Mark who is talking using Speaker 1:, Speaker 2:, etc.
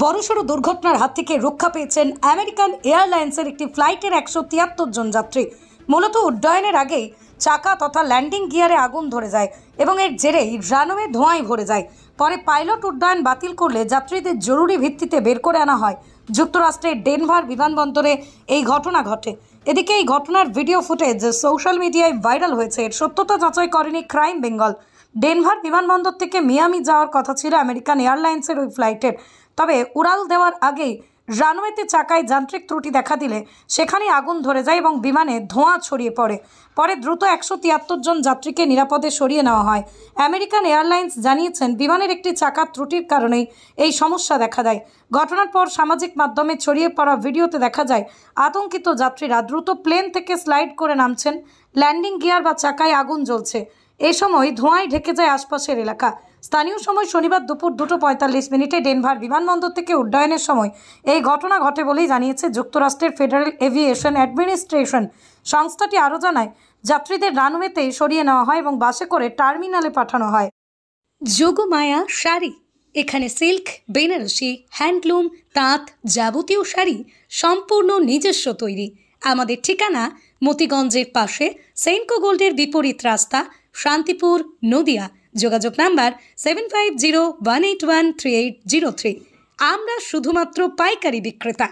Speaker 1: বড়সড় দুর্ঘটনার হাত থেকে রক্ষা পেয়েছেন আমেরিকান এয়ারলাইন্সের একটি ফ্লাইটের 173 জন যাত্রী। মূলত উড্ডয়নের আগেই চাকা তথা ল্যান্ডিং গিয়ারে আগুন ধরে যায় এবং এর জেরেই রানওয়ে ধোঁয়ায় ভরে যায়। পরে পাইলট উড্ডয়ন বাতিল করলে যাত্রীদের জরুরি ভিত্তিতে বের করে আনা হয়। যুক্তরাষ্ট্রের ডেনভার বিমানবন্দরে এই ঘটনা ঘটে। এদিকে এই ঘটনার ভিডিও ফুটেজ সোশ্যাল মিডিয়ায় ভাইরাল হয়েছে। এর সত্যতা যাচাই করেনি ক্রাইম বেঙ্গল। ডেনভার বিমানবন্দর থেকে মিয়ামি যাওয়ার কথা ছিল আমেরিকান এয়ারলাইন্সের ওই ফ্লাইটের। তবে উড়াল দেওয়ার আগেই রানওয়েতে চাকায় যান্ত্রিক ত্রুটি দেখা দিলে সেখানেই আগুন ধরে যায় এবং বিমানে ধোঁয়া ছড়িয়ে পড়ে। পরে দ্রুত 173 জন যাত্রীকে নিরাপদে সরিয়ে নেওয়া হয়। আমেরিকান এয়ারলাইন্স জানিয়েছেন বিমানের একটি চাকার ত্রুটির কারণেই এই সমস্যা দেখা দেয়। ঘটনার পর সামাজিক মাধ্যমে ছড়িয়ে পড়া ভিডিওতে দেখা যায় আতঙ্কিত যাত্রীরা দ্রুত প্লেন থেকে স্লাইড করে নামছেন। ল্যান্ডিং গিয়ার বা চাকায় আগুন জ্বলছে। এই সময় ধোঁয়ায় ঢেকে যায় আশপাশের এলাকা। স্থানীয় সময় শনিবার দুপুর 2:45 ডেনভার বিমানবন্দর থেকে উড্ডয়নের সময় এই ঘটনা ঘটে বলেই জানিয়েছে যুক্তরাষ্ট্রের ফেডারেল এভিয়েশন অ্যাডমিনিস্ট্রেশন। সংস্থাটি আরও জানায়, যাত্রীদের রানওয়েতেই সরিয়ে নেওয়া হয় এবং বাসে করে টার্মিনালে পাঠানো হয়। যোগমায়া শাড়ি, এখানে সিল্ক, বেনারসি, হ্যান্ডলুম, তাঁত, যাবতীয় শাড়ি সম্পূর্ণ নিজস্ব তৈরি। আমাদের ঠিকানা মতিগঞ্জের পাশে সেনকো গোল্ডের বিপরীত রাস্তা, শান্তিপুর, নদিয়া। যোগাযোগ নাম্বার 7501813803। আমরা শুধুমাত্র পাইকারি বিক্রেতা।